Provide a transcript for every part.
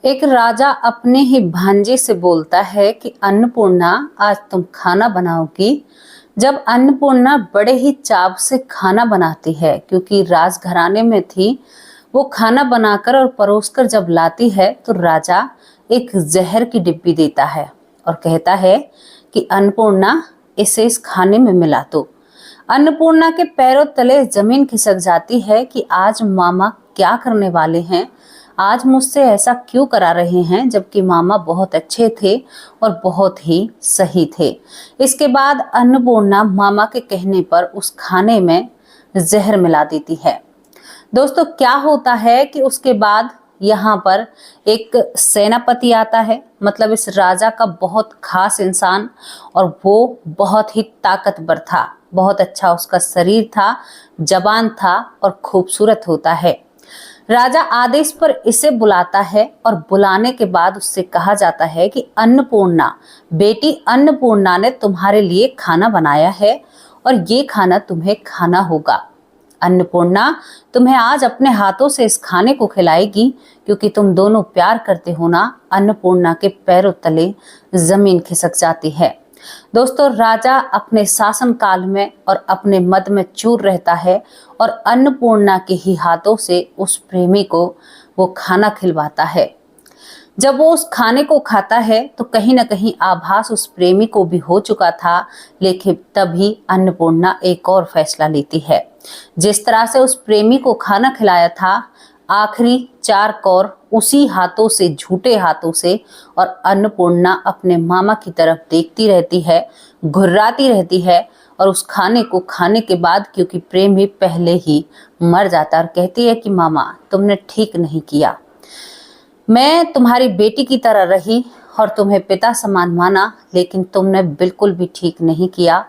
एक राजा अपने ही भांजे से बोलता है कि अन्नपूर्णा, आज तुम खाना बनाओगी। जब अन्नपूर्णा बड़े ही चाव से खाना बनाती है, क्योंकि राजघराने में थी, वो खाना बनाकर और परोसकर जब लाती है तो राजा एक जहर की डिब्बी देता है और कहता है कि अन्नपूर्णा, इसे इस खाने में मिला दो। अन्नपूर्णा के पैरों तले जमीन खिसक जाती है कि आज मामा क्या करने वाले हैं, आज मुझसे ऐसा क्यों करा रहे हैं, जबकि मामा बहुत अच्छे थे और बहुत ही सही थे। इसके बाद अन्नपूर्णा मामा के कहने पर उस खाने में जहर मिला देती है। दोस्तों, क्या होता है कि उसके बाद यहाँ पर एक सेनापति आता है, मतलब इस राजा का बहुत खास इंसान, और वो बहुत ही ताकतवर था, बहुत अच्छा उसका शरीर था, जवान था और खूबसूरत होता है। राजा आदेश पर इसे बुलाता है और बुलाने के बाद उससे कहा जाता है कि अन्नपूर्णा, बेटी अन्नपूर्णा ने तुम्हारे लिए खाना बनाया है और ये खाना तुम्हें खाना होगा। अन्नपूर्णा तुम्हें आज अपने हाथों से इस खाने को खिलाएगी, क्योंकि तुम दोनों प्यार करते हो ना। अन्नपूर्णा के पैरों तले जमीन खिसक जाती है। दोस्तों, राजा अपने शासन काल में और अपने मद में चूर रहता है और अन्नपूर्णा के ही हाथों से उस प्रेमी को वो खाना खिलवाता है। जब वो उस खाने को खाता है तो कहीं ना कहीं आभास उस प्रेमी को भी हो चुका था, लेकिन तभी अन्नपूर्णा एक और फैसला लेती है। जिस तरह से उस प्रेमी को खाना खिलाया था, आखिरी 4 कौर उसी हाथों से, झूठे हाथों से, और अन्नपूर्णा अपने मामा की तरफ देखती रहती है, घुर्राती रहती है, और उस खाने को खाने के बाद, क्योंकि प्रेमी पहले ही मर जाता, और कहती है कि मामा, तुमने ठीक नहीं किया। मैं तुम्हारी बेटी की तरह रही और तुम्हें पिता समान माना, लेकिन तुमने बिल्कुल भी ठीक नहीं किया।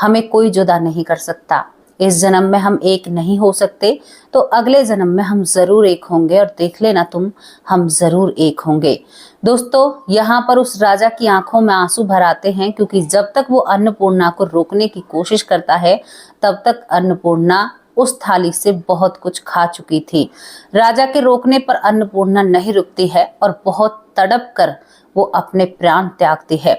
हमें कोई जुदा नहीं कर सकता। इस जन्म में हम एक नहीं हो सकते, तो अगले जन्म में हम जरूर एक होंगे, और देख लेना तुम, हम जरूर एक होंगे। दोस्तों, यहाँ पर उस राजा की आंखों में आंसू भर आते हैं, क्योंकि जब तक वो अन्नपूर्णा को रोकने की कोशिश करता है, तब तक अन्नपूर्णा उस थाली से बहुत कुछ खा चुकी थी। राजा के रोकने पर अन्नपूर्णा नहीं रुकती है और बहुत तड़प कर वो अपने प्राण त्यागती है।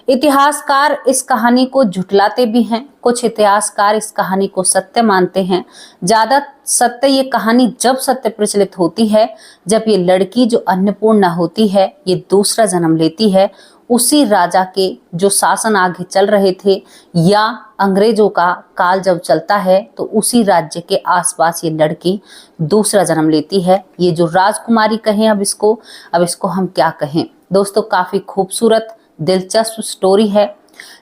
इतिहासकार इस कहानी को झुठलाते भी हैं, कुछ इतिहासकार इस कहानी को सत्य मानते हैं। ज्यादा सत्य ये कहानी जब सत्य प्रचलित होती है, जब ये लड़की जो अन्नपूर्णा होती है, ये दूसरा जन्म लेती है उसी राजा के जो शासन आगे चल रहे थे, या अंग्रेजों का काल जब चलता है तो उसी राज्य के आसपास ये लड़की दूसरा जन्म लेती है। ये जो राजकुमारी कहें, अब इसको हम क्या कहें। दोस्तों, काफी खूबसूरत दिलचस्प स्टोरी है।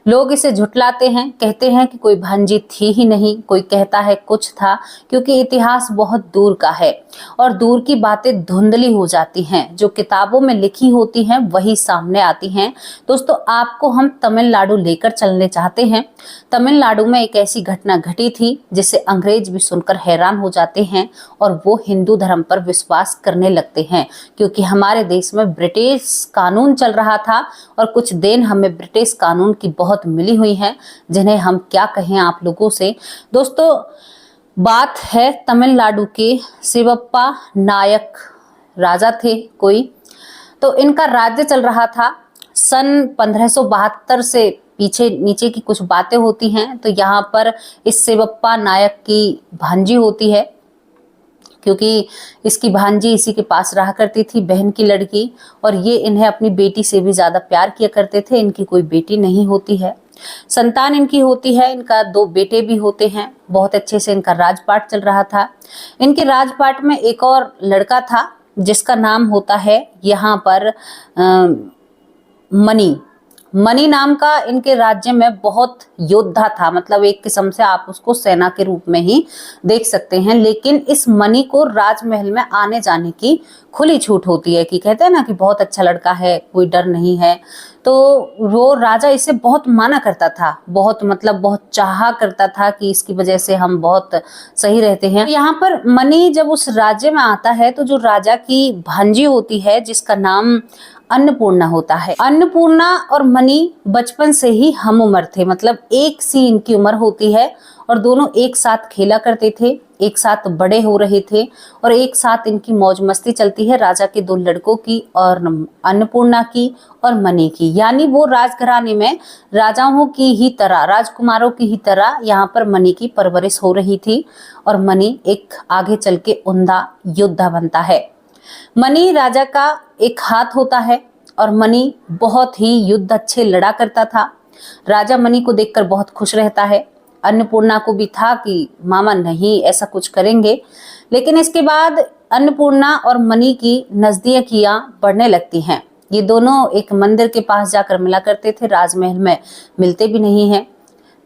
लोग इसे झुठलाते हैं, कहते हैं कि कोई भांजी थी ही नहीं, कोई कहता है कुछ था, क्योंकि इतिहास बहुत दूर का है और दूर की बातें धुंधली हो जाती हैं। जो किताबों में लिखी होती हैं वही सामने आती हैं। दोस्तों, आपको हम तमिलनाडु लेकर चलने चाहते हैं। तमिलनाडु में एक ऐसी घटना घटी थी जिसे अंग्रेज भी सुनकर हैरान हो जाते हैं और वो हिंदू धर्म पर विश्वास करने लगते हैं, क्योंकि हमारे देश में ब्रिटिश कानून चल रहा था और कुछ देन हमें ब्रिटिश कानून की बहुत मिली हुई हैं, जिन्हें हम क्या कहें आप लोगों से। दोस्तों, बात है तमिलनाडु के शिवप्पा नायक राजा थे कोई, तो इनका राज्य चल रहा था सन 1572 से पीछे नीचे की कुछ बातें होती हैं। तो यहाँ पर इस शिवप्पा नायक की भांजी होती है, क्योंकि इसकी भांजी इसी के पास रहा करती थी, बहन की लड़की, और ये इन्हें अपनी बेटी से भी ज्यादा प्यार किया करते थे। इनकी कोई बेटी नहीं होती है, संतान इनकी होती है। इनका 2 बेटे भी होते हैं। बहुत अच्छे से इनका राजपाट चल रहा था। इनके राजपाट में एक और लड़का था जिसका नाम होता है यहाँ पर मनी नाम का। इनके राज्य में बहुत योद्धा था, मतलब एक किस्म से आप उसको सेना के रूप में ही देख सकते हैं। लेकिन इस मनी को राजमहल में आने जाने की खुली छूट होती है, कि कहते हैं ना कि बहुत अच्छा लड़का है, कोई डर नहीं है। तो वो राजा इसे बहुत माना करता था, बहुत चाहा करता था कि इसकी वजह से हम बहुत सही रहते हैं। यहाँ पर मनी जब उस राज्य में आता है, तो जो राजा की भांजी होती है जिसका नाम अन्नपूर्णा होता है, अन्नपूर्णा और मनी बचपन से ही हम उम्र थे, मतलब एक सी इनकी उम्र होती है और दोनों एक साथ खेला करते थे, एक साथ बड़े हो रहे थे और एक साथ इनकी मौज मस्ती चलती है, राजा के 2 लड़कों की और अन्नपूर्णा की और मणि की। यानी वो राजघराने में राजाओं की ही तरह, राजकुमारों की ही तरह यहाँ पर मणि की परवरिश हो रही थी और मणि एक आगे चल के उम्दा योद्धा बनता है। मणि राजा का एक हाथ होता है और मणि बहुत ही युद्ध अच्छे लड़ा करता था। राजा मणि को देखकर बहुत खुश रहता है। अन्नपूर्णा को भी था कि मामा नहीं ऐसा कुछ करेंगे, लेकिन इसके बाद अन्नपूर्णा और मणि की नजदीकियां बढ़ने लगती हैं। ये दोनों एक मंदिर के पास जाकर मिला करते थे, राजमहल में मिलते भी नहीं हैं।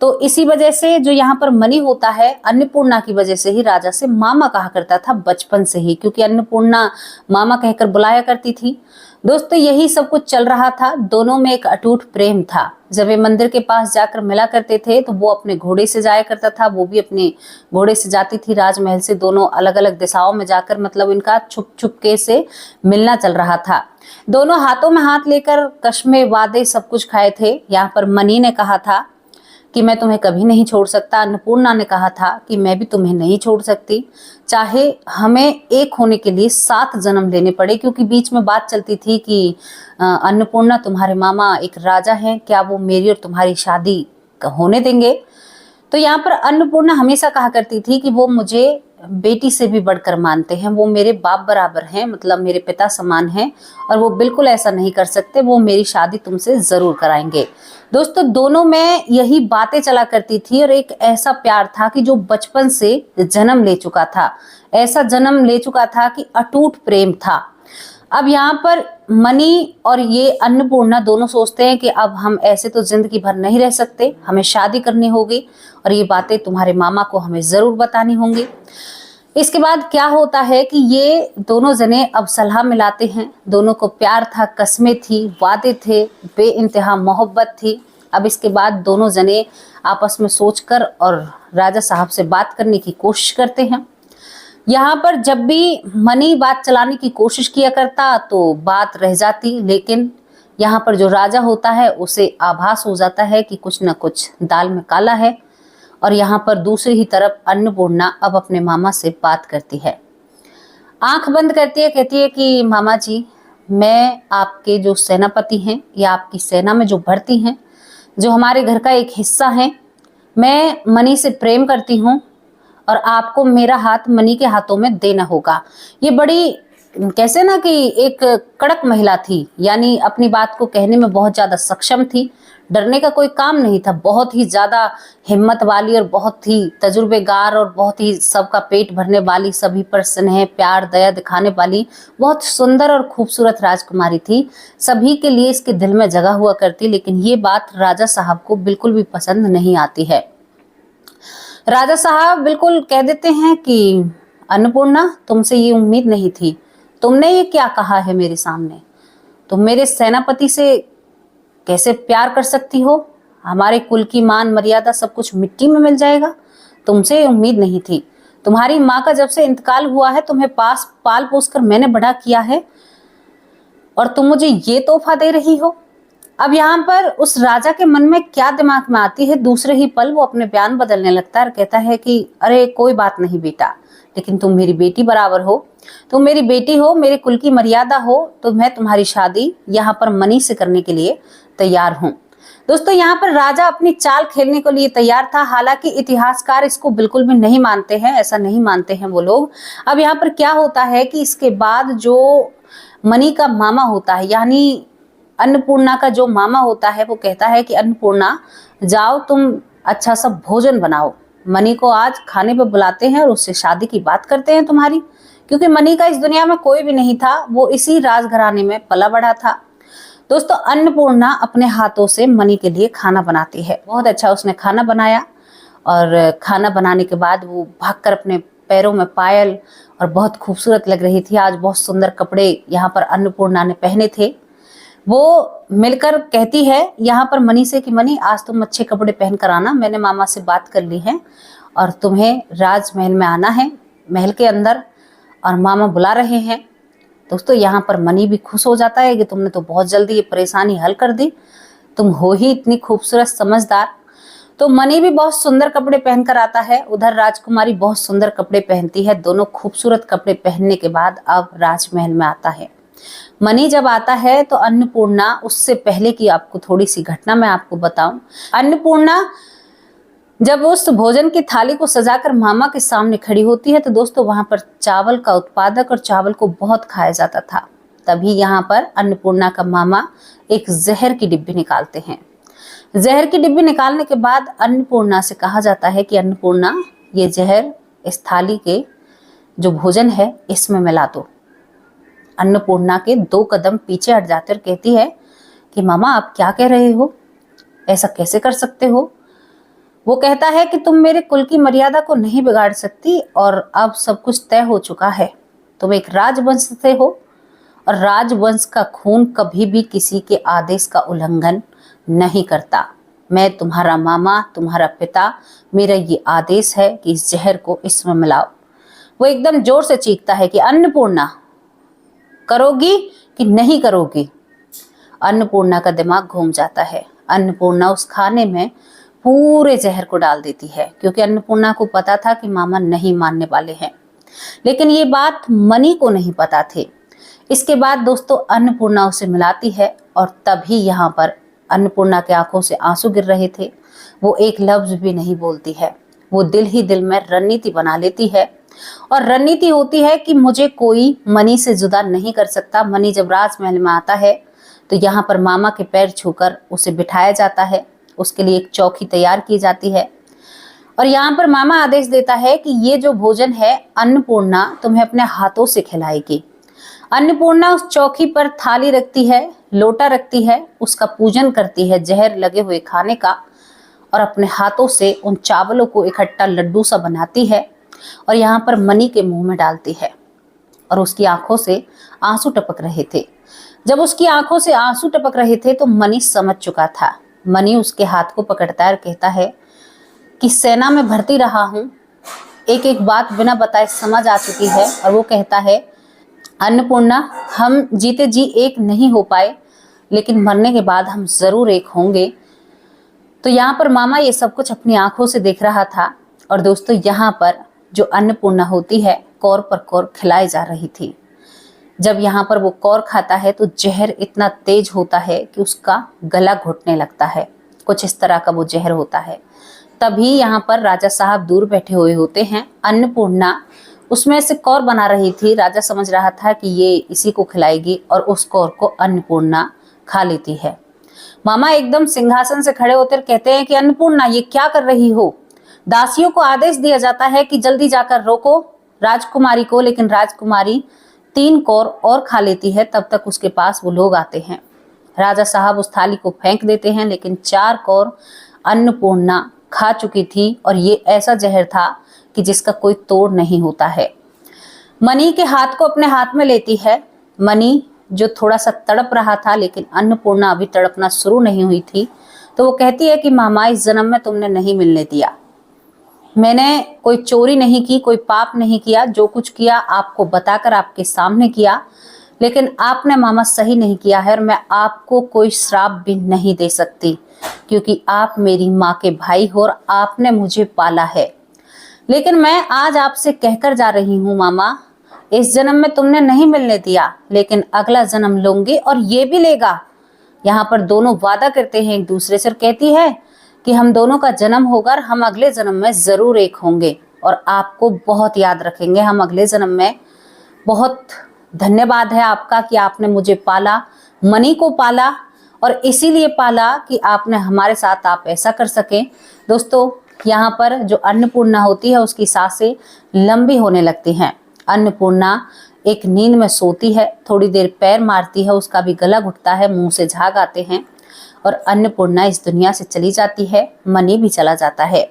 तो इसी वजह से जो यहाँ पर मणि होता है, अन्नपूर्णा की वजह से ही राजा से मामा कहा करता था बचपन से ही, क्योंकि अन्नपूर्णा मामा कहकर बुलाया करती थी। दोस्तों यही सब कुछ चल रहा था, दोनों में एक अटूट प्रेम था। जब वे मंदिर के पास जाकर मिला करते थे तो वो अपने घोड़े से जाया करता था, वो भी अपने घोड़े से जाती थी राजमहल से। दोनों अलग अलग दिशाओं में जाकर मतलब इनका छुप छुप के से मिलना चल रहा था। दोनों हाथों में हाथ लेकर कश्मे वादे सब कुछ खाए थे। यहाँ पर मणि ने कहा था कि मैं तुम्हें कभी नहीं छोड़ सकता, अन्नपूर्णा ने कहा था कि मैं भी तुम्हें नहीं छोड़ सकती, चाहे हमें एक होने के लिए 7 जन्म लेने पड़े। क्योंकि बीच में बात चलती थी कि अन्नपूर्णा तुम्हारे मामा एक राजा हैं, क्या वो मेरी और तुम्हारी शादी होने देंगे? तो यहाँ पर अन्नपूर्णा हमेशा कहा करती थी कि वो मुझे बेटी से भी बढ़कर मानते हैं, वो मेरे बाप बराबर हैं, मतलब मेरे पिता समान हैं और वो बिल्कुल ऐसा नहीं कर सकते, वो मेरी शादी तुमसे जरूर कराएंगे। दोस्तों दोनों में यही बातें चला करती थी और एक ऐसा प्यार था कि जो बचपन से जन्म ले चुका था, ऐसा जन्म ले चुका था कि अटूट प्रेम था। अब यहाँ पर मणि और ये अन्नपूर्णा दोनों सोचते हैं कि अब हम ऐसे तो जिंदगी भर नहीं रह सकते, हमें शादी करनी होगी और ये बातें तुम्हारे मामा को हमें जरूर बतानी होंगी। इसके बाद क्या होता है कि ये दोनों जने अब सलाह मिलाते हैं। दोनों को प्यार था, कस्में थी, वादे थे, बेइंतहा मोहब्बत थी। अब इसके बाद दोनों जने आपस में सोचकर और राजा साहब से बात करने की कोशिश करते हैं। यहाँ पर जब भी मणि बात चलाने की कोशिश किया करता तो बात रह जाती, लेकिन यहाँ पर जो राजा होता है उसे आभास हो जाता है कि कुछ न कुछ दाल में काला है। और यहाँ पर दूसरी ही तरफ अन्नपूर्णा अब अपने मामा से बात करती है, आंख बंद करती है, कहती है कि मामा जी, मैं आपके जो सेनापति हैं या आपकी सेना में जो भर्ती हैं, जो हमारे घर का एक हिस्सा है, मैं मणि से प्रेम करती हूँ और आपको मेरा हाथ मणि के हाथों में देना होगा। ये बड़ी कैसे ना कि एक कड़क महिला थी, यानी अपनी बात को कहने में बहुत ज्यादा सक्षम थी, डरने का कोई काम नहीं था, बहुत ही ज्यादा हिम्मत वाली और बहुत ही तजुर्बेगार और बहुत ही सबका पेट भरने वाली, सभी पर स्नेह प्यार दया दिखाने वाली बहुत सुंदर और खूबसूरत राजकुमारी थी। सभी के लिए इसके दिल में जगह हुआ करती, लेकिन ये बात राजा साहब को बिल्कुल भी पसंद नहीं आती है। राजा साहब बिल्कुल कह देते हैं कि अन्नपूर्णा, तुमसे ये उम्मीद नहीं थी, तुमने ये क्या कहा है मेरे सामने? तुम मेरे सेनापति से कैसे प्यार कर सकती हो? हमारे कुल की मान मर्यादा सब कुछ मिट्टी में मिल जाएगा। तुमसे ये उम्मीद नहीं थी। तुम्हारी माँ का जब से इंतकाल हुआ है, तुम्हें पास पाल पोस कर मैंने बड़ा किया है और तुम मुझे ये तोहफा दे रही हो। अब यहाँ पर उस राजा के मन में क्या दिमाग में आती है, दूसरे ही पल वो अपने बयान बदलने लगता है और कहता है कि अरे कोई बात नहीं बेटा, लेकिन तुम मेरी बेटी बराबर हो, तुम मेरी बेटी हो, मेरे कुल की मर्यादा हो, तो मैं तुम्हारी शादी यहाँ पर मणि से करने के लिए तैयार हूँ। दोस्तों यहाँ पर राजा अपनी चाल खेलने के लिए तैयार था, हालांकि इतिहासकार इसको बिल्कुल भी नहीं मानते हैं, ऐसा नहीं मानते हैं वो लोग। अब यहाँ पर क्या होता है कि इसके बाद जो मणि का मामा होता है, यानी अन्नपूर्णा का जो मामा होता है, वो कहता है कि अन्नपूर्णा जाओ, तुम अच्छा सा भोजन बनाओ, मणि को आज खाने पे बुलाते हैं और उससे शादी की बात करते हैं तुम्हारी। क्योंकि मणि का इस दुनिया में कोई भी नहीं था, वो इसी राजघराने में पला बड़ा था। दोस्तों अन्नपूर्णा अपने हाथों से मणि के लिए खाना बनाती है, बहुत अच्छा उसने खाना बनाया और खाना बनाने के बाद वो भागकर अपने पैरों में पायल और बहुत खूबसूरत लग रही थी। आज बहुत सुंदर कपड़े यहाँ पर अन्नपूर्णा ने पहने थे। वो मिलकर कहती है यहाँ पर मणि से कि मणि, आज तुम अच्छे कपड़े पहन कर आना, मैंने मामा से बात कर ली है और तुम्हें राजमहल में आना है, महल के अंदर, और मामा बुला रहे हैं। दोस्तों यहाँ पर मणि भी खुश हो जाता है कि तुमने तो बहुत जल्दी ये परेशानी हल कर दी, तुम हो ही इतनी खूबसूरत समझदार। तो मनी भी बहुत सुंदर कपड़े पहनकर आता है, उधर राजकुमारी बहुत सुंदर कपड़े पहनती है। दोनों खूबसूरत कपड़े पहनने के बाद अब राजमहल में आता है। मनी जब आता है तो अन्नपूर्णा, उससे पहले की आपको थोड़ी सी घटना मैं आपको बताऊं। अन्नपूर्णा जब उस भोजन की थाली को सजाकर मामा के सामने खड़ी होती है तो दोस्तों वहां पर चावल का उत्पादक और चावल को बहुत खाया जाता था। तभी यहाँ पर अन्नपूर्णा का मामा एक जहर की डिब्बी निकालते हैं। जहर की डिब्बी निकालने के बाद अन्नपूर्णा से कहा जाता है कि अन्नपूर्णा, ये जहर इस थाली के जो भोजन है इसमें मिला दो। अन्नपूर्णा के 2 कदम पीछे हट जाते और कहती है कि मामा आप क्या कह रहे हो, ऐसा कैसे कर सकते हो। वो कहता है कि तुम मेरे कुल की मर्यादा को नहीं बिगाड़ सकती और अब सब कुछ तय हो चुका है। तुम एक राजवंश से हो और राजवंश का खून कभी भी किसी के आदेश का उल्लंघन नहीं करता। मैं तुम्हारा मामा, तुम्हारा पिता, मेरा ये आदेश है कि इस जहर को इसमें मिलाओ। वो एकदम जोर से चीखता है कि अन्नपूर्णा, करोगी कि नहीं करोगी। अन्नपूर्णा का दिमाग घूम जाता है। अन्नपूर्णा उस खाने में पूरे जहर को डाल देती है, क्योंकि अन्नपूर्णा को पता था कि मामा नहीं मानने वाले हैं। लेकिन ये बात मनी को नहीं पता थी। इसके बाद दोस्तों अन्नपूर्णा उसे मिलाती है और तभी यहाँ पर अन्नपूर्णा के आंखों से आंसू गिर रहे थे। वो एक लफ्ज भी नहीं बोलती है। वो दिल ही दिल में रणनीति बना लेती है और रणनीति होती है कि मुझे कोई मनी से जुदा नहीं कर सकता। मनी जब राजमहल में आता है तो यहाँ पर मामा के पैर छूकर उसे बिठाया जाता है। उसके लिए एक चौकी तैयार की जाती है और यहाँ पर मामा आदेश देता है कि ये जो भोजन है अन्नपूर्णा तुम्हें अपने हाथों से खिलाएगी। अन्नपूर्णा उस चौकी पर थाली रखती है, लोटा रखती है, उसका पूजन करती है जहर लगे हुए खाने का और अपने हाथों से उन चावलों को इकट्ठा लड्डू सा बनाती है और यहाँ पर मनी के मुंह में डालती है और उसकी आंखों से आंसू टपक रहे थे। जब उसकी आंखों से आंसू टपक रहे थे तो मनी समझ चुका था। मनी उसके हाथ को पकड़ता है और कहता है कि सेना में भर्ती रहा हूँ, एक एक बात बिना बताए समझ आ चुकी है। और वो कहता है अन्नपूर्णा, हम जीते जी एक नहीं हो पाए, लेकिन मरने के बाद हम जरूर एक होंगे। तो यहाँ पर मामा ये सब कुछ अपनी आंखों से देख रहा था और दोस्तों यहाँ पर जो अन्नपूर्णा होती है कौर पर कौर खिलाई जा रही थी। जब यहाँ पर वो कौर खाता है तो जहर इतना तेज होता है कि उसका गला घुटने लगता है। कुछ इस तरह का वो जहर होता है। तभी यहाँ पर राजा साहब दूर बैठे हुए होते हैं। अन्नपूर्णा उसमें से कौर बना रही थी। राजा समझ रहा था कि ये इसी को खिलाएगी और उस कौर को अन्नपूर्णा खा लेती है। मामा एकदम सिंहासन से खड़े होकर कहते हैं कि अन्नपूर्णा, ये क्या कर रही हो। दासियों को आदेश दिया जाता है कि जल्दी जाकर रोको राजकुमारी को, लेकिन राजकुमारी 3 कौर और खा लेती है। तब तक उसके पास वो लोग आते हैं। राजा साहब उस थाली को फेंक देते हैं, लेकिन 4 कौर अन्नपूर्णा खा चुकी थी और ये ऐसा जहर था कि जिसका कोई तोड़ नहीं होता है। मनी के हाथ को अपने हाथ में लेती है। मनी जो थोड़ा सा तड़प रहा था, लेकिन अन्नपूर्णा अभी तड़पना शुरू नहीं हुई थी, तो वो कहती है कि मामा, इस जन्म में तुमने नहीं मिलने दिया। मैंने कोई चोरी नहीं की, कोई पाप नहीं किया। जो कुछ किया आपको बताकर आपके सामने किया, लेकिन आपने मामा सही नहीं किया है और मैं आपको कोई श्राप भी नहीं दे सकती, क्योंकि आप मेरी माँ के भाई हो और आपने मुझे पाला है। लेकिन मैं आज आपसे कहकर जा रही हूँ मामा, इस जन्म में तुमने नहीं मिलने दिया, लेकिन अगला जन्म लूंगी और ये भी लेगा। यहाँ पर दोनों वादा करते हैं एक दूसरे से। कहती है कि हम दोनों का जन्म होगा और हम अगले जन्म में जरूर एक होंगे और आपको बहुत याद रखेंगे हम अगले जन्म में। बहुत धन्यवाद है आपका कि आपने मुझे पाला, मनी को पाला और इसीलिए पाला कि आपने हमारे साथ आप ऐसा कर सकें। दोस्तों यहाँ पर जो अन्नपूर्णा होती है उसकी सांसें लंबी होने लगती हैं। अन्नपूर्णा एक नींद में सोती है, थोड़ी देर पैर मारती है, उसका भी गला घुटता है, मुंह से झाग आते हैं और अन्नपूर्णा इस दुनिया से चली जाती है। मनी भी चला जाता है।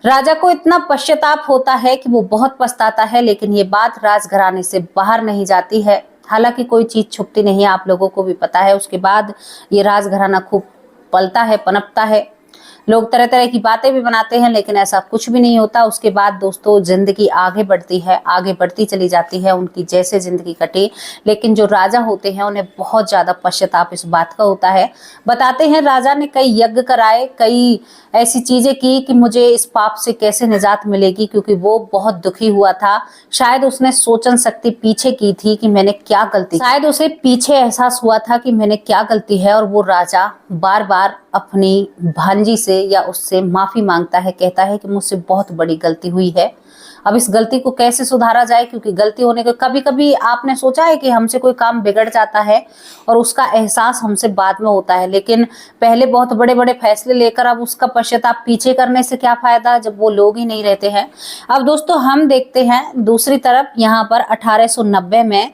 राजा को इतना पश्चाताप होता है कि वो बहुत पछताता है, लेकिन ये बात राजघराने से बाहर नहीं जाती है। हालांकि कोई चीज छुपती नहीं है, आप लोगों को भी पता है। उसके बाद ये राजघराना खूब पलता है, पनपता है। लोग तरह तरह की बातें भी बनाते हैं, लेकिन ऐसा कुछ भी नहीं होता। उसके बाद दोस्तों जिंदगी आगे बढ़ती है, आगे बढ़ती चली जाती है, उनकी जैसे जिंदगी कटी। लेकिन जो राजा होते हैं उन्हें बहुत ज्यादा पश्चाताप इस बात का होता है। बताते हैं राजा ने कई यज्ञ कराए, कई ऐसी चीजें की कि मुझे इस पाप से कैसे निजात मिलेगी, क्योंकि वो बहुत दुखी हुआ था। शायद उसने सोचन शक्ति पीछे की थी कि मैंने क्या गलती, शायद उसे पीछे एहसास हुआ था कि मैंने क्या गलती है, और वो राजा बार बार अपनी भांजी से या उससे माफी मांगता है, कहता है कि मुझसे बहुत बड़ी गलती हुई है, अब इस गलती को कैसे सुधारा जाए। क्योंकि गलती होने के, कभी कभी आपने सोचा है कि हमसे कोई काम बिगड़ जाता है और उसका एहसास हमसे बाद में होता है, लेकिन पहले बहुत बड़े बड़े फैसले लेकर अब उसका पश्चाताप पीछे करने से क्या फायदा जब वो लोग ही नहीं रहते हैं। अब दोस्तों हम देखते हैं दूसरी तरफ, यहाँ पर 1890 में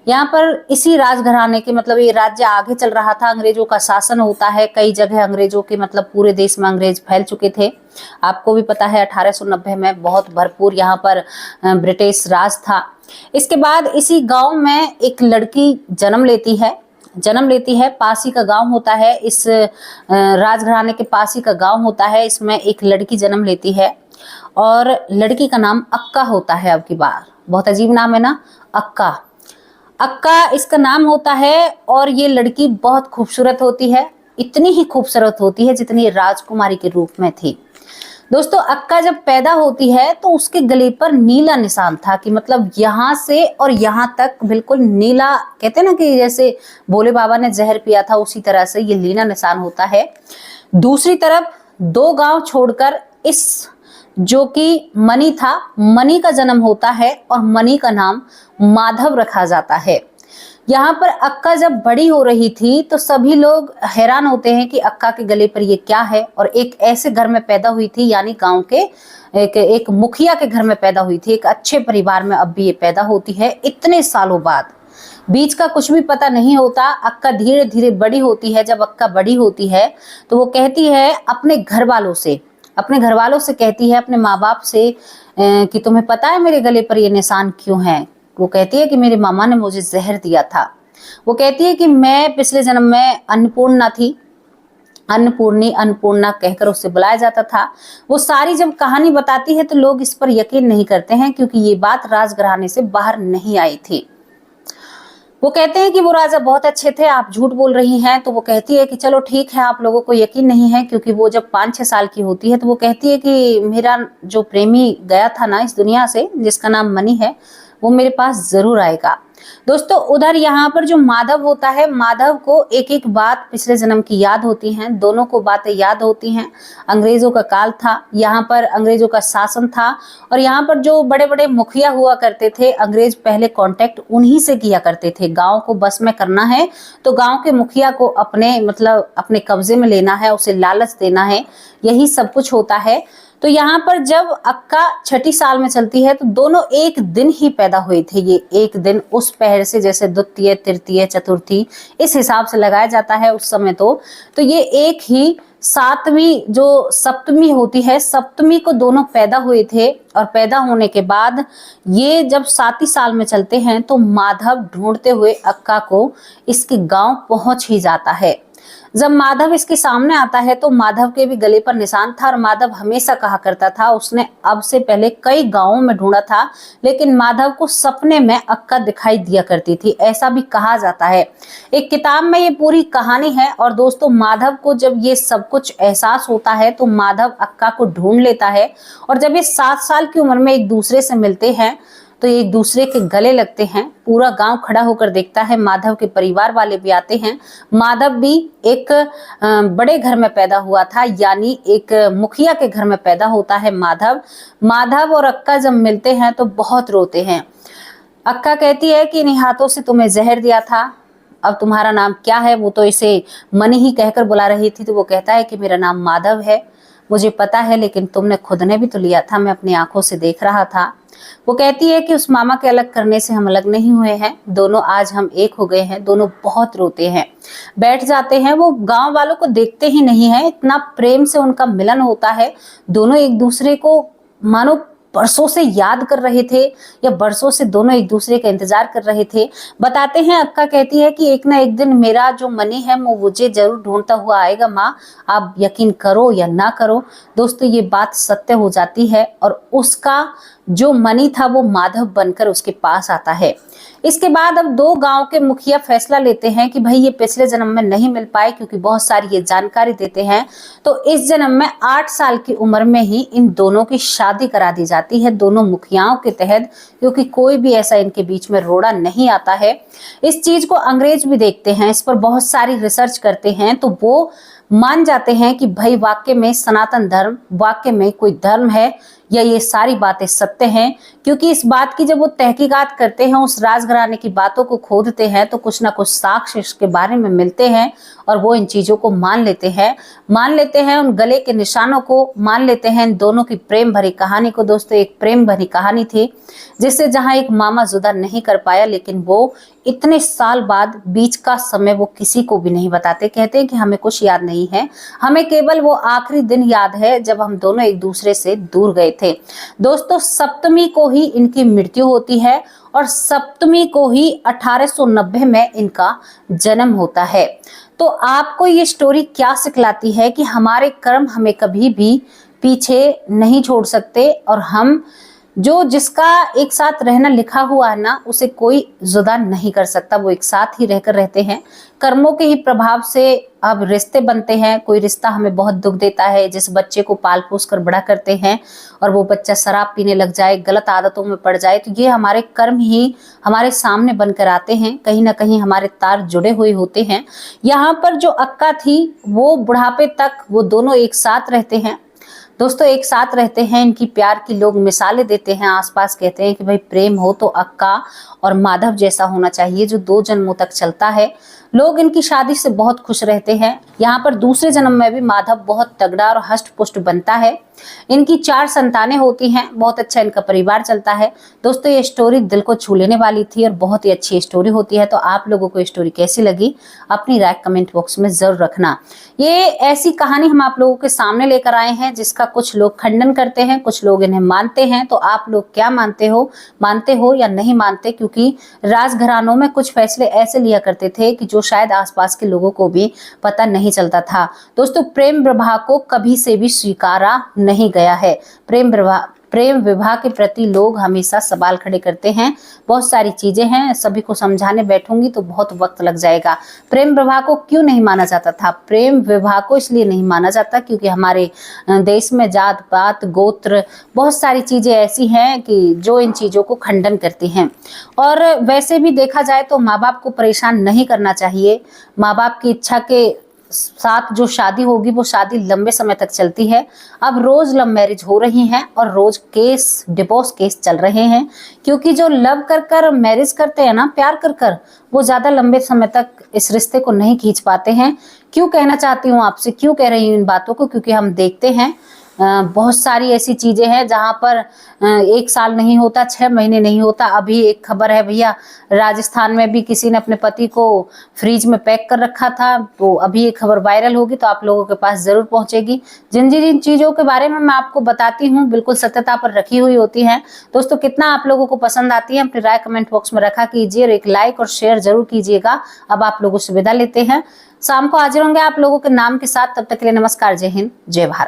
यहाँ पर इसी राजघराने के, मतलब ये राज्य आगे चल रहा था, अंग्रेजों का शासन होता है, कई जगह अंग्रेजों के, मतलब पूरे देश में अंग्रेज फैल चुके थे। आपको भी पता है 1890 में बहुत भरपूर यहाँ पर ब्रिटिश राज था। इसके बाद इसी गांव में एक लड़की जन्म लेती है। पासी का गांव होता है, इस राजघराने के पासी का गांव होता है, इसमें एक लड़की जन्म लेती है और लड़की का नाम अक्का होता है। अब की बार बहुत अजीब नाम है ना, अक्का। अक्का इसका नाम होता है और ये लड़की बहुत खूबसूरत होती है, इतनी ही खूबसूरत होती है जितनी राजकुमारी के रूप में थी। दोस्तों अक्का जब पैदा होती है तो उसके गले पर नीला निशान था, कि मतलब यहाँ से और यहाँ तक बिल्कुल नीला, कहते हैं ना कि जैसे भोले बाबा ने जहर पिया था, उसी तरह से ये नीला निशान होता है। दूसरी तरफ 2 गांव छोड़कर इस जो कि मनी था, मनी का जन्म होता है और मनी का नाम माधव रखा जाता है। यहाँ पर अक्का जब बड़ी हो रही थी तो सभी लोग हैरान होते हैं कि अक्का के गले पर ये क्या है, और एक ऐसे घर में पैदा हुई थी, यानी गांव के एक मुखिया के घर में पैदा हुई थी, एक अच्छे परिवार में अब भी ये पैदा होती है इतने सालों बाद। बीच का कुछ भी पता नहीं होता। अक्का धीरे धीरे बड़ी होती है। जब अक्का बड़ी होती है तो वो कहती है अपने घर वालों से कहती है, अपने माँ बाप से कि तुम्हें पता है मेरे गले पर ये निशान क्यों है। वो कहती है कि मेरे मामा ने मुझे जहर दिया था। वो कहती है कि मैं पिछले जन्म में अन्नपूर्णा थी, अन्नपूर्णा कहकर उससे बुलाया जाता था। वो सारी जब कहानी बताती है तो लोग इस पर यकीन नहीं करते हैं, क्योंकि ये बात राजघराने से बाहर नहीं आई थी। वो कहते हैं कि वो राजा बहुत अच्छे थे, आप झूठ बोल रही हैं। तो वो कहती है कि चलो ठीक है, आप लोगों को यकीन नहीं है, क्योंकि वो जब 5-6 साल की होती है तो वो कहती है कि मेरा जो प्रेमी गया था ना इस दुनिया से, जिसका नाम मनी है, वो मेरे पास जरूर आएगा। दोस्तों उधर यहाँ पर जो माधव होता है, माधव को एक एक बात पिछले जन्म की याद होती हैं, दोनों को बातें याद होती हैं। अंग्रेजों का काल था, यहाँ पर अंग्रेजों का शासन था, और यहाँ पर जो बड़े बड़े मुखिया हुआ करते थे, अंग्रेज पहले कांटेक्ट उन्हीं से किया करते थे। गांव को बस में करना है तो गांव के मुखिया को अपने कब्जे में लेना है, उसे लालच देना है, यही सब कुछ होता है। तो यहाँ पर जब अक्का 6ठी साल में चलती है तो दोनों एक दिन ही पैदा हुए थे। ये एक दिन उस पहर से, जैसे द्वितीय, तृतीय, चतुर्थी इस हिसाब से लगाया जाता है उस समय। तो ये एक ही सातवीं जो सप्तमी होती है, सप्तमी को दोनों पैदा हुए थे। और पैदा होने के बाद ये जब 7वीं साल में चलते हैं तो माधव ढूंढते हुए अक्का को इसके गांव पहुंच ही जाता है। जब माधव इसके सामने आता है तो माधव के भी गले पर निशान था, और माधव हमेशा कहा करता था, उसने अब से पहले कई गांवों में ढूंढा था, लेकिन माधव को सपने में अक्का दिखाई दिया करती थी, ऐसा भी कहा जाता है। एक किताब में ये पूरी कहानी है। और दोस्तों माधव को जब ये सब कुछ एहसास होता है तो माधव अक्का को ढूंढ लेता है, और जब ये 7 साल की उम्र में एक दूसरे से मिलते हैं तो एक दूसरे के गले लगते हैं। पूरा गांव खड़ा होकर देखता है, माधव के परिवार वाले भी आते हैं। माधव भी एक बड़े घर में पैदा हुआ था, यानी एक मुखिया के घर में पैदा होता है माधव और अक्का जब मिलते हैं तो बहुत रोते हैं। अक्का कहती है कि इन्हीं हाथों से तुम्हें जहर दिया था, अब तुम्हारा नाम क्या है। वो तो इसे मनी ही कहकर बुला रही थी, तो वो कहता है कि मेरा नाम माधव है, मुझे पता है, लेकिन तुमने खुद ने भी तो लिया था, मैं अपनी आंखों से देख रहा था। वो कहती है कि उस मामा के अलग करने से हम अलग नहीं हुए हैं, दोनों आज हम एक हो गए हैं। दोनों बहुत रोते हैं, बैठ जाते हैं। वो गांव वालों को देखते ही नहीं है, इतना प्रेम से उनका मिलन होता है। दोनों एक दूसरे को मानो बरसों से याद कर रहे थे, या बरसों से दोनों एक दूसरे का इंतजार कर रहे थे। बताते हैं, अक्का कहती है कि एक ना एक दिन मेरा जो मनी है वो मुझे जरूर ढूंढता हुआ आएगा माँ, आप यकीन करो या ना करो। दोस्तों ये बात सत्य हो जाती है, और उसका जो मनी था वो माधव बनकर उसके पास आता है। इसके बाद अब दो गांव के मुखिया फैसला लेते हैं कि भाई ये पिछले जन्म में नहीं मिल पाए, क्योंकि बहुत सारी ये जानकारी देते हैं। तो इस जन्म में 8 साल की उम्र में ही इन दोनों की शादी करा दी जाती है, दोनों मुखियाओं के तहत, क्योंकि कोई भी ऐसा इनके बीच में रोड़ा नहीं आता है। इस चीज को अंग्रेज भी देखते हैं, इस पर बहुत सारी रिसर्च करते हैं, तो वो मान जाते हैं कि भाई वाकई में सनातन धर्म, वाकई में कोई धर्म है, या ये सारी बातें सत्य हैं। क्योंकि इस बात की जब वो तहकीकात करते हैं, उस राजघराने की बातों को खोदते हैं, तो कुछ ना कुछ साक्ष्य इसके बारे में मिलते हैं और वो इन चीजों को मान लेते हैं, उन गले के निशानों को मान लेते हैं, इन दोनों की प्रेम भरी कहानी को। दोस्तों, एक प्रेम भरी कहानी थी जिससे जहां एक मामा जुदा नहीं कर पाया, लेकिन वो इतने साल बाद बीच का समय वो किसी को भी नहीं बताते। कहते हैं कि हमें कुछ याद नहीं है, हमें केवल वो आखिरी दिन याद है जब हम दोनों एक दूसरे से दूर गए थे। दोस्तों, सप्तमी को ही इनकी मृत्यु होती है और सप्तमी को ही 1890 में इनका जन्म होता है। तो आपको ये स्टोरी क्या सिखलाती है कि हमारे कर्म हमें कभी भी पीछे नहीं छोड़ सकते, और हम जो जिसका एक साथ रहना लिखा हुआ है ना, उसे कोई जुदा नहीं कर सकता, वो एक साथ ही रहकर रहते हैं। कर्मों के ही प्रभाव से अब रिश्ते बनते हैं। कोई रिश्ता हमें बहुत दुख देता है, जिस बच्चे को पाल पोस कर बड़ा करते हैं और वो बच्चा शराब पीने लग जाए, गलत आदतों में पड़ जाए, तो ये हमारे कर्म ही हमारे सामने बनकर आते हैं। कहीं ना कहीं हमारे तार जुड़े हुए होते हैं। यहाँ पर जो अक्का थी, वो बुढ़ापे तक वो दोनों एक साथ रहते हैं। दोस्तों, एक साथ रहते हैं, इनकी प्यार की लोग मिसालें देते हैं आसपास, कहते हैं कि भाई प्रेम हो तो अक्का और माधव जैसा होना चाहिए, जो 2 जन्मों तक चलता है। लोग इनकी शादी से बहुत खुश रहते हैं। यहाँ पर दूसरे जन्म में भी माधव बहुत तगड़ा और हष्ट पुष्ट बनता है। इनकी 4 संतानें होती हैं, बहुत अच्छा इनका परिवार चलता है। दोस्तों, ये स्टोरी दिल को छू लेने वाली थी और बहुत ही अच्छी स्टोरी होती है। तो आप लोगों को स्टोरी कैसी लगी, अपनी राय कमेंट बॉक्स में जरूर रखना। ये ऐसी कहानी हम आप लोगों के सामने लेकर आए हैं जिसका कुछ लोग खंडन करते हैं, कुछ लोग इन्हें मानते हैं। तो आप लोग क्या मानते हो या नहीं मानते? क्योंकि राजघरानों में कुछ फैसले ऐसे लिया करते थे कि जो शायद आसपास के लोगों को भी पता नहीं चलता था। दोस्तों, प्रेम विवाह को कभी से भी स्वीकारा नहीं गया है। प्रेम विवाह के प्रति लोग हमेशा सवाल खड़े करते हैं। बहुत सारी चीजें हैं, सभी को समझाने बैठूंगी तो बहुत वक्त लग जाएगा। प्रेम विवाह को क्यों नहीं माना जाता था? प्रेम विवाह को इसलिए नहीं माना जाता क्योंकि हमारे देश में जात पात, गोत्र, बहुत सारी चीजें ऐसी हैं कि जो इन चीजों को खंडन करती हैं। और वैसे भी देखा जाए तो माँ बाप को परेशान नहीं करना चाहिए। माँ बाप की इच्छा के साथ जो शादी होगी वो शादी लंबे समय तक चलती है। अब रोज लव मैरिज हो रही हैं और रोज डिवोर्स केस चल रहे हैं, क्योंकि जो लव कर मैरिज करते हैं ना, प्यार कर वो ज्यादा लंबे समय तक इस रिश्ते को नहीं खींच पाते हैं। क्यों कहना चाहती हूँ आपसे, क्यों कह रही हूँ इन बातों को? क्योंकि हम देखते हैं बहुत सारी ऐसी चीजें हैं जहां पर 1 साल नहीं होता, 6 महीने नहीं होता। अभी एक खबर है भैया, राजस्थान में भी किसी ने अपने पति को फ्रिज में पैक कर रखा था। तो अभी ये खबर वायरल होगी तो आप लोगों के पास जरूर पहुंचेगी। जिन चीजों के बारे में मैं आपको बताती हूँ बिल्कुल सत्यता पर रखी हुई होती है। दोस्तों, कितना आप लोगों को पसंद आती है अपनी राय कमेंट बॉक्स में रखा कीजिए और एक लाइक और शेयर जरूर कीजिएगा। अब आप लोगों से विदा लेते हैं, शाम को हाजिर होंगे आप लोगों के नाम के साथ। तब तक के लिए नमस्कार, जय हिंद, जय भारत।